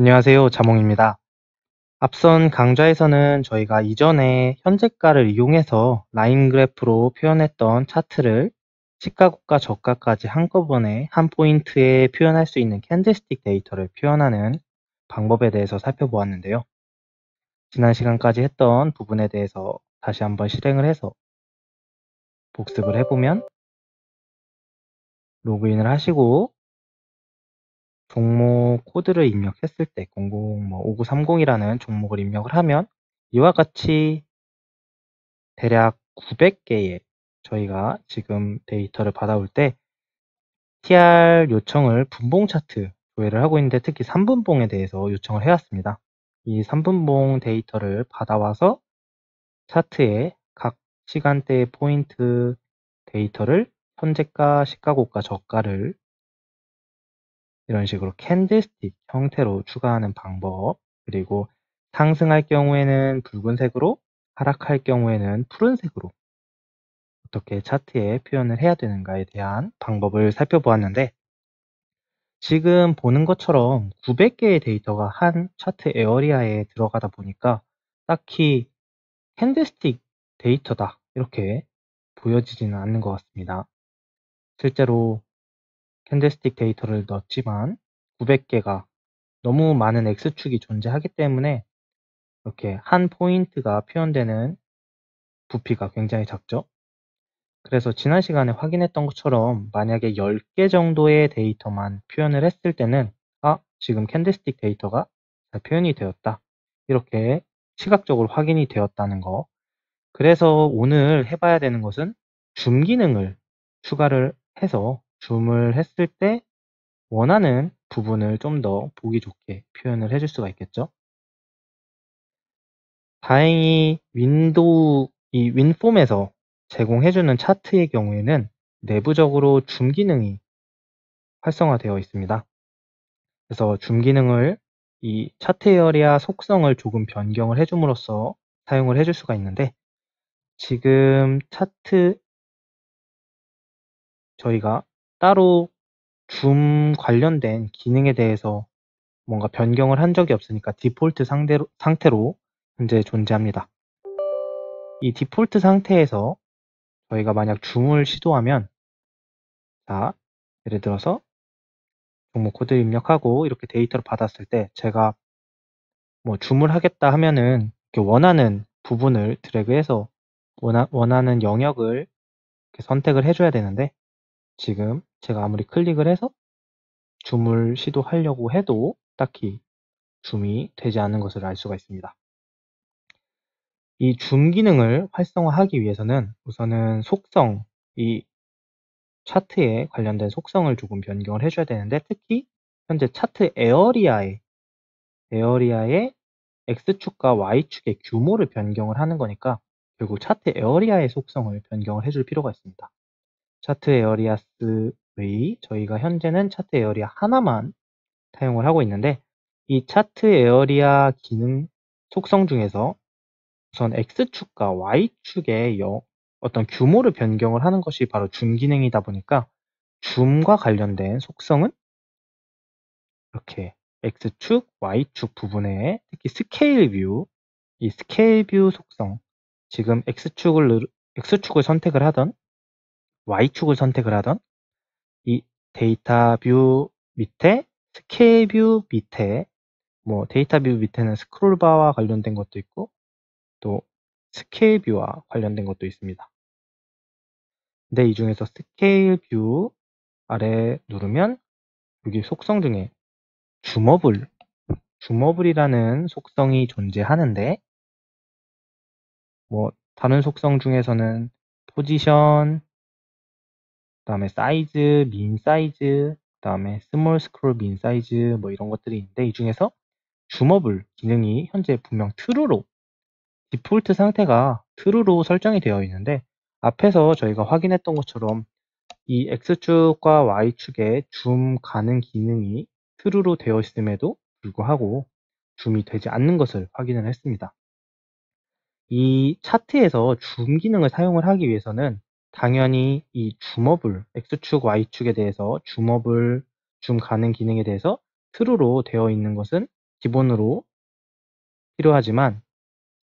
안녕하세요. 자몽입니다. 앞선 강좌에서는 저희가 이전에 현재가를 이용해서 라인 그래프로 표현했던 차트를 시가고가 저가까지 한꺼번에 한 포인트에 표현할 수 있는 캔들스틱 데이터를 표현하는 방법에 대해서 살펴보았는데요. 지난 시간까지 했던 부분에 대해서 다시 한번 실행을 해서 복습을 해보면 로그인을 하시고 종목 코드를 입력했을 때 5930이라는 종목을 입력을 하면 이와 같이 대략 900개의 저희가 지금 데이터를 받아올 때 TR 요청을 분봉 차트 조회를 하고 있는데 특히 3분봉에 대해서 요청을 해왔습니다. 이 3분봉 데이터를 받아와서 차트의 각 시간대의 포인트 데이터를 현재가, 시가고가, 저가를 이런 식으로 캔들스틱 형태로 추가하는 방법, 그리고 상승할 경우에는 붉은색으로, 하락할 경우에는 푸른색으로 어떻게 차트에 표현을 해야 되는가에 대한 방법을 살펴보았는데, 지금 보는 것처럼 900개의 데이터가 한 차트 에어리아에 들어가다 보니까 딱히 캔들스틱 데이터다 이렇게 보여지지는 않는 것 같습니다. 실제로 캔들스틱 데이터를 넣었지만 900개가 너무 많은 X축이 존재하기 때문에 이렇게 한 포인트가 표현되는 부피가 굉장히 작죠. 그래서 지난 시간에 확인했던 것처럼 만약에 10개 정도의 데이터만 표현을 했을 때는 지금 캔들스틱 데이터가 잘 표현이 되었다. 이렇게 시각적으로 확인이 되었다는 거. 그래서 오늘 해봐야 되는 것은 줌 기능을 추가를 해서 줌을 했을 때 원하는 부분을 좀 더 보기 좋게 표현을 해줄 수가 있겠죠. 다행히 이 윈폼에서 제공해주는 차트의 경우에는 내부적으로 줌 기능이 활성화되어 있습니다. 그래서 줌 기능을 이 차트 에어리아 속성을 조금 변경을 해줌으로써 사용을 해줄 수가 있는데, 지금 차트 저희가 따로 줌 관련된 기능에 대해서 뭔가 변경을 한 적이 없으니까 디폴트 상태로 현재 존재합니다. 이 디폴트 상태에서 저희가 만약 줌을 시도하면, 자, 예를 들어서 종목 코드 입력하고 이렇게 데이터를 받았을 때 제가 뭐 줌을 하겠다 하면은 이렇게 원하는 부분을 드래그해서 원하는 영역을 이렇게 선택을 해줘야 되는데, 지금 제가 아무리 클릭을 해서 줌을 시도하려고 해도 딱히 줌이 되지 않는 것을 알 수가 있습니다. 이 줌 기능을 활성화하기 위해서는 우선은 속성, 이 차트에 관련된 속성을 조금 변경을 해줘야 되는데, 특히 현재 차트 에어리아의 X축과 Y축의 규모를 변경을 하는 거니까 결국 차트 에어리아의 속성을 변경을 해줄 필요가 있습니다. 차트 에어리아스의 저희가 현재는 차트 에어리아 하나만 사용을 하고 있는데, 이 차트 에어리아 기능 속성 중에서 우선 X축과 Y축의 어떤 규모를 변경을 하는 것이 바로 줌 기능이다 보니까 줌과 관련된 속성은 이렇게 X축, Y축 부분에 특히 스케일 뷰, 이 스케일 뷰 속성, 지금 X축을 선택을 하던 Y축을 선택을 하던 이 데이터 뷰 밑에 스케일 뷰 밑에 데이터 뷰 밑에는 스크롤 바와 관련된 것도 있고 또 스케일 뷰와 관련된 것도 있습니다. 근데 이 중에서 스케일 뷰 아래 누르면 여기 속성 중에 줌어블이라는 속성이 존재하는데, 다른 속성 중에서는 포지션, 그다음에 사이즈, 민 사이즈, 그다음에 스몰 스크롤 민 사이즈 이런 것들이 있는데, 이 중에서 줌어블 기능이 현재 분명 true로 디폴트 상태가 true로 설정이 되어 있는데, 앞에서 저희가 확인했던 것처럼 이 X축과 Y축의 줌 가능 기능이 true로 되어 있음에도 불구하고 줌이 되지 않는 것을 확인을 했습니다. 이 차트에서 줌 기능을 사용을 하기 위해서는 당연히 이 줌어블, X축, Y축에 대해서 줌 가능 기능에 대해서 true로 되어 있는 것은 기본으로 필요하지만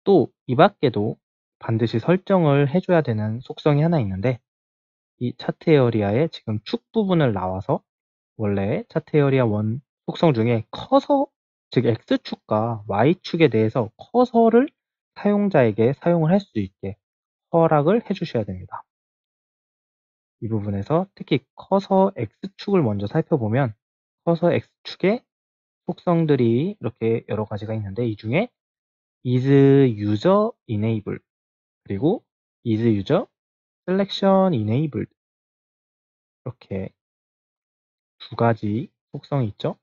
또 이 밖에도 반드시 설정을 해줘야 되는 속성이 하나 있는데 이 차트 에어리아의 지금 축 부분을 나와서 원래 차트 에어리아 1 속성 중에 커서 즉 X축과 Y축에 대해서 커서를 사용자에게 사용을 할 수 있게 허락을 해주셔야 됩니다. 이 부분에서 특히 커서 X축을 먼저 살펴보면 커서 X축의 속성들이 이렇게 여러 가지가 있는데 이 중에 is user enabled 그리고 is user selection enabled 이렇게 두 가지 속성이 있죠.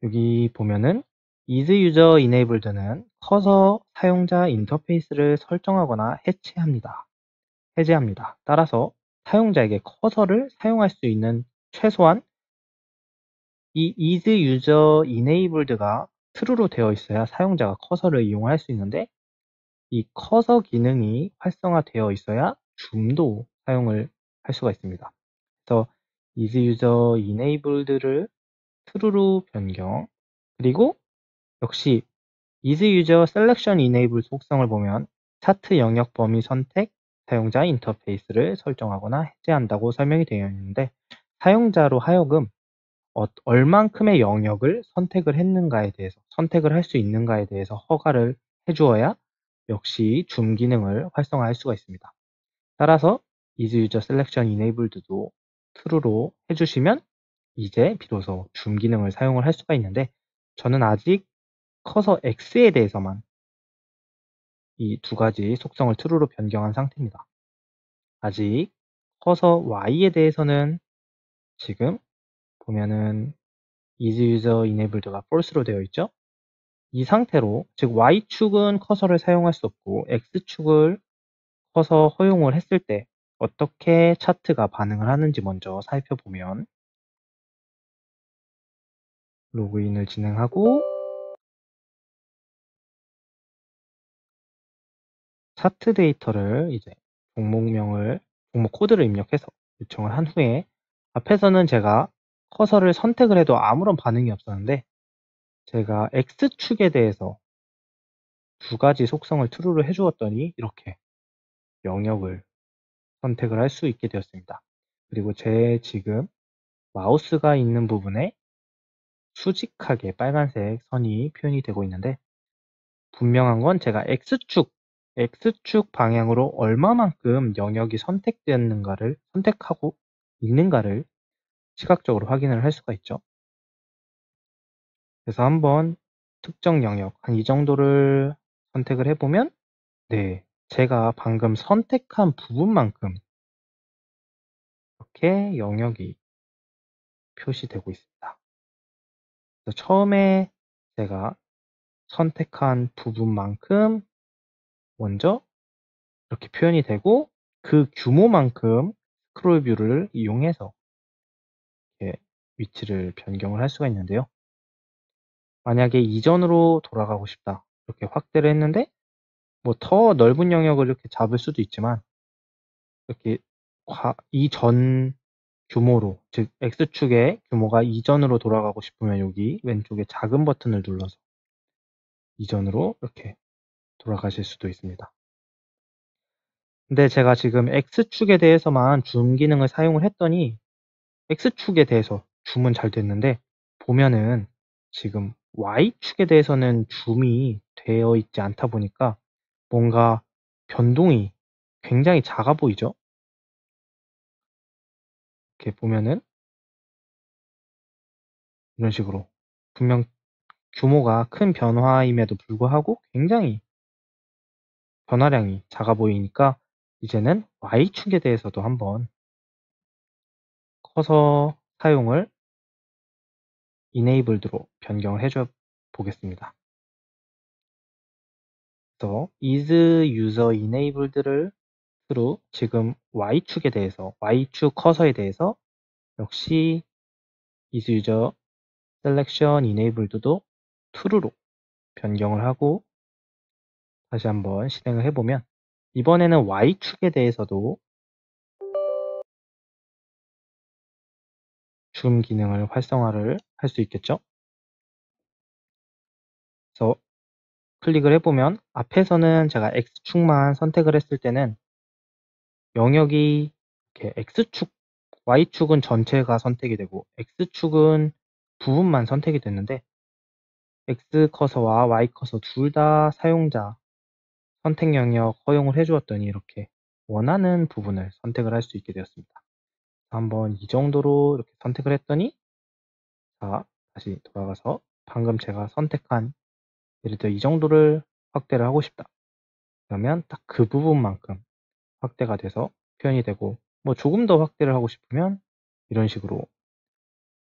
여기 보면은 is user enabled는 커서 사용자 인터페이스를 설정하거나 해제합니다. 따라서 사용자에게 커서를 사용할 수 있는 최소한 이 is user enabled가 true로 되어 있어야 사용자가 커서를 이용할 수 있는데 이 커서 기능이 활성화되어 있어야 줌도 사용을 할 수가 있습니다. 그래서 is user enabled를 true로 변경 그리고 역시 is user selection enable 속성을 보면 차트 영역 범위 선택 사용자 인터페이스를 설정하거나 해제한다고 설명이 되어 있는데 사용자로 하여금 얼만큼의 영역을 선택을 했는가에 대해서 선택을 할 수 있는가에 대해서 허가를 해주어야 역시 줌 기능을 활성화할 수가 있습니다. 따라서 is user selection enabled도 true로 해주시면 이제 비로소 줌 기능을 사용을 할 수가 있는데 저는 아직 커서 X에 대해서만 이 두 가지 속성을 true로 변경한 상태입니다. 아직 커서 Y에 대해서는 지금 보면은 is user enabled가 false로 되어 있죠. 이 상태로 즉 Y축은 커서를 사용할 수 없고 X축을 커서 허용을 했을 때 어떻게 차트가 반응을 하는지 먼저 살펴보면 로그인을 진행하고 차트 데이터를 이제 종목 코드를 입력해서 요청을 한 후에 앞에서는 제가 커서를 선택을 해도 아무런 반응이 없었는데 제가 X축에 대해서 두 가지 속성을 true로 해주었더니 이렇게 영역을 선택을 할 수 있게 되었습니다. 그리고 제 지금 마우스가 있는 부분에 수직하게 빨간색 선이 표현이 되고 있는데 분명한 건 제가 X축 방향으로 얼마만큼 영역이 선택하고 있는가를 시각적으로 확인을 할 수가 있죠. 그래서 한번 특정 영역, 한 이 정도를 선택을 해보면 네, 제가 방금 선택한 부분만큼 이렇게 영역이 표시되고 있습니다. 그래서 처음에 제가 선택한 부분만큼 먼저 이렇게 표현이 되고 그 규모만큼 스크롤 뷰를 이용해서 이렇게 위치를 변경을 할 수가 있는데요. 만약에 이전으로 돌아가고 싶다 이렇게 확대를 했는데 뭐 더 넓은 영역을 이렇게 잡을 수도 있지만 이렇게 이전 규모로 즉 X축의 규모가 이전으로 돌아가고 싶으면 여기 왼쪽에 작은 버튼을 눌러서 이전으로 이렇게 돌아가실 수도 있습니다. 근데 제가 지금 X축에 대해서만 줌 기능을 사용을 했더니 X축에 대해서 줌은 잘 됐는데 보면은 지금 Y축에 대해서는 줌이 되어 있지 않다 보니까 뭔가 변동이 굉장히 작아 보이죠? 이렇게 보면은 이런 식으로 분명 규모가 큰 변화임에도 불구하고 굉장히 변화량이 작아 보이니까 이제는 Y축에 대해서도 한번 커서 사용을 enabled로 변경을 해줘 보겠습니다. 그래서 is user enabled를 true 지금 Y축 커서에 대해서 역시 is user selection enabled도 true로 변경을 하고 다시 한번 실행을 해보면 이번에는 Y축에 대해서도 줌 기능을 활성화를 할 수 있겠죠? 그래서 클릭을 해보면 앞에서는 제가 X축만 선택을 했을 때는 영역이 이렇게 X축, Y축은 전체가 선택이 되고 X축은 부분만 선택이 됐는데 X 커서와 Y 커서 둘 다 사용자 선택 영역 허용을 해주었더니 이렇게 원하는 부분을 선택을 할 수 있게 되었습니다. 한번 이 정도로 이렇게 선택을 했더니 자, 다시 돌아가서 방금 제가 선택한 예를 들어 이 정도를 확대를 하고 싶다. 그러면 딱 그 부분만큼 확대가 돼서 표현이 되고 뭐 조금 더 확대를 하고 싶으면 이런 식으로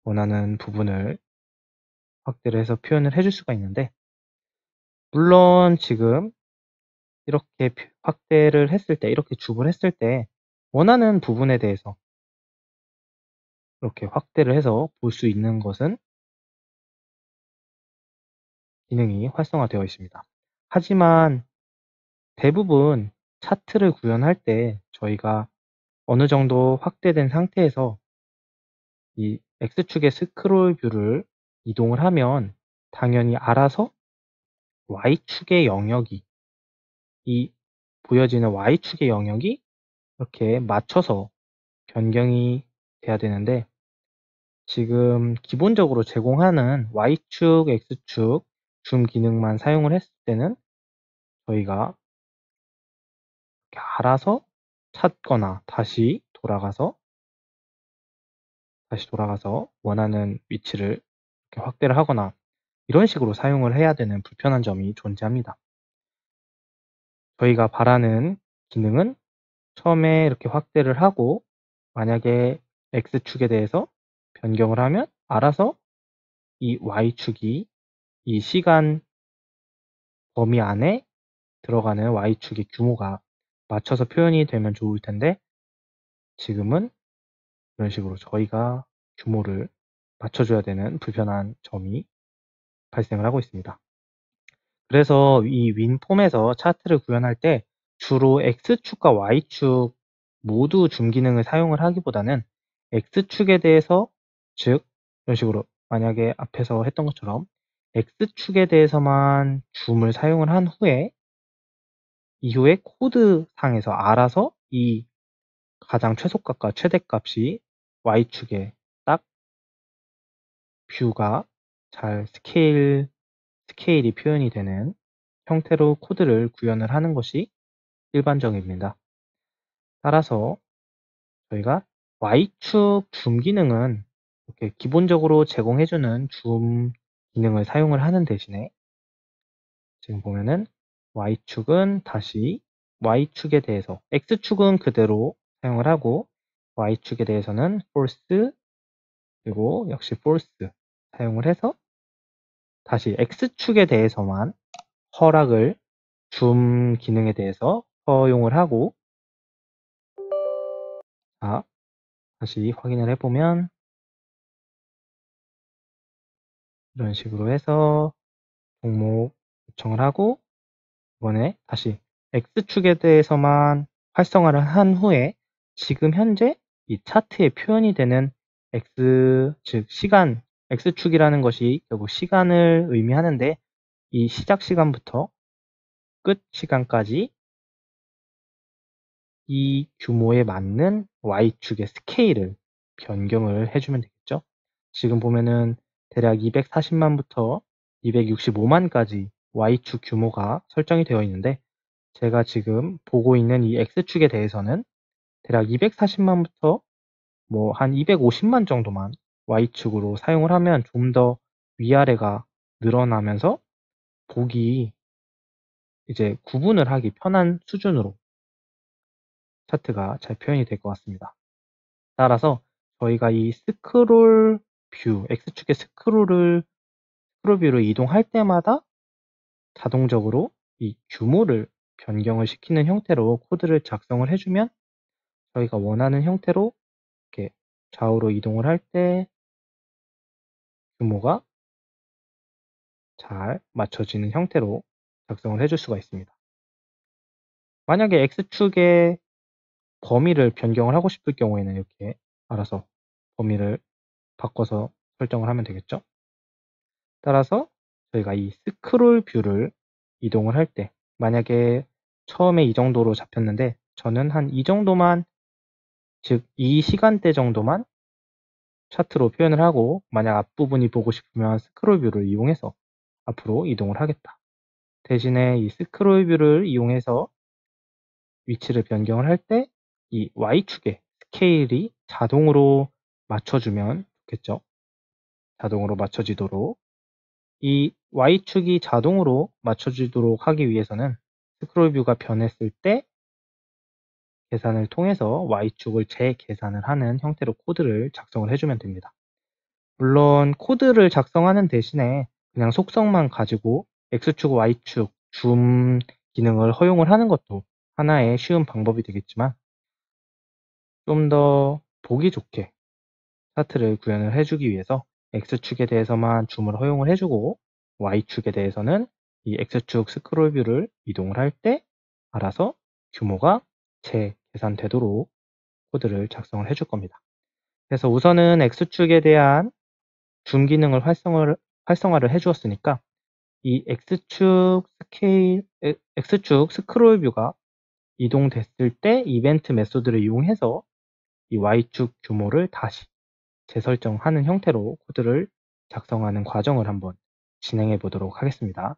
원하는 부분을 확대를 해서 표현을 해줄 수가 있는데 물론 지금 이렇게 확대를 했을 때 이렇게 줍을 했을 때 원하는 부분에 대해서 이렇게 확대를 해서 볼 수 있는 것은 기능이 활성화되어 있습니다. 하지만 대부분 차트를 구현할 때 저희가 어느 정도 확대된 상태에서 이 X축의 스크롤 뷰를 이동을 하면 당연히 알아서 Y축의 영역이 이 보여지는 Y축의 영역이 이렇게 맞춰서 변경이 돼야 되는데 지금 기본적으로 제공하는 Y축, X축 줌 기능만 사용을 했을 때는 저희가 이렇게 알아서 찾거나 다시 돌아가서 원하는 위치를 이렇게 확대를 하거나 이런 식으로 사용을 해야 되는 불편한 점이 존재합니다. 저희가 바라는 기능은 처음에 이렇게 확대를 하고 만약에 X축에 대해서 변경을 하면 알아서 이 Y축이 이 시간 범위 안에 들어가는 Y축의 규모가 맞춰서 표현이 되면 좋을 텐데 지금은 이런 식으로 저희가 규모를 맞춰줘야 되는 불편한 점이 발생을 하고 있습니다. 그래서 이 윈폼에서 차트를 구현할 때 주로 X축과 Y축 모두 줌 기능을 사용을 하기보다는 X축에 대해서 즉 이런 식으로 만약에 앞에서 했던 것처럼 X축에 대해서만 줌을 사용을 한 후에 이후에 코드상에서 알아서 이 가장 최소값과 최대값이 Y축에 딱 뷰가 잘 스케일이 표현이 되는 형태로 코드를 구현을 하는 것이 일반적입니다. 따라서 저희가 Y축 줌 기능은 이렇게 기본적으로 제공해주는 줌 기능을 사용을 하는 대신에 지금 보면은 Y축은 다시 Y축에 대해서 X축은 그대로 사용을 하고 Y축에 대해서는 false 그리고 역시 false 사용을 해서 다시 X축에 대해서만 허락을 줌 기능에 대해서 허용을 하고 자, 다시 확인을 해보면 이런 식으로 해서 종목 요청을 하고 이번에 다시 X축에 대해서만 활성화를 한 후에 지금 현재 이 차트에 표현이 되는 즉 시간, X축이라는 것이 결국 시간을 의미하는데 이 시작 시간부터 끝 시간까지 이 규모에 맞는 Y축의 스케일을 변경을 해주면 되겠죠. 지금 보면은 대략 240만부터 265만까지 Y축 규모가 설정이 되어 있는데 제가 지금 보고 있는 이 X축에 대해서는 대략 240만부터 뭐 한 250만 정도만 Y축으로 사용을 하면 좀 더 위아래가 늘어나면서 보기 이제 구분을 하기 편한 수준으로 차트가 잘 표현이 될 것 같습니다. 따라서 저희가 이 스크롤 뷰, X축의 스크롤 뷰를 이동할 때마다 자동적으로 이 규모를 변경을 시키는 형태로 코드를 작성을 해주면 저희가 원하는 형태로 이렇게 좌우로 이동을 할 때 규모가 잘 맞춰지는 형태로 작성을 해줄 수가 있습니다. 만약에 X축의 범위를 변경을 하고 싶을 경우에는 이렇게 알아서 범위를 바꿔서 설정을 하면 되겠죠. 따라서 저희가 이 스크롤 뷰를 이동을 할 때, 만약에 처음에 이 정도로 잡혔는데 저는 한 이 정도만, 즉 이 시간대 정도만 차트로 표현을 하고, 만약 앞부분이 보고 싶으면 스크롤 뷰를 이용해서 앞으로 이동을 하겠다. 대신에 이 스크롤 뷰를 이용해서 위치를 변경을 할 때 이 Y축에 스케일이 자동으로 맞춰주면 좋겠죠. 자동으로 맞춰지도록. 이 Y축이 자동으로 맞춰지도록 하기 위해서는 스크롤 뷰가 변했을 때 계산을 통해서 Y축을 재계산을 하는 형태로 코드를 작성을 해주면 됩니다. 물론 코드를 작성하는 대신에 그냥 속성만 가지고 X축, Y축, 줌 기능을 허용을 하는 것도 하나의 쉬운 방법이 되겠지만, 좀 더 보기 좋게 차트를 구현을 해주기 위해서 X축에 대해서만 줌을 허용을 해주고, Y축에 대해서는 이 X축 스크롤 뷰를 이동을 할 때 알아서 규모가 재계산되도록 코드를 작성을 해줄 겁니다. 그래서 우선은 X축에 대한 줌 기능을 활성화를 해주었으니까, 이 X축 스크롤 뷰가 이동됐을 때 이벤트 메소드를 이용해서 이 Y축 규모를 다시 재설정하는 형태로 코드를 작성하는 과정을 한번 진행해 보도록 하겠습니다.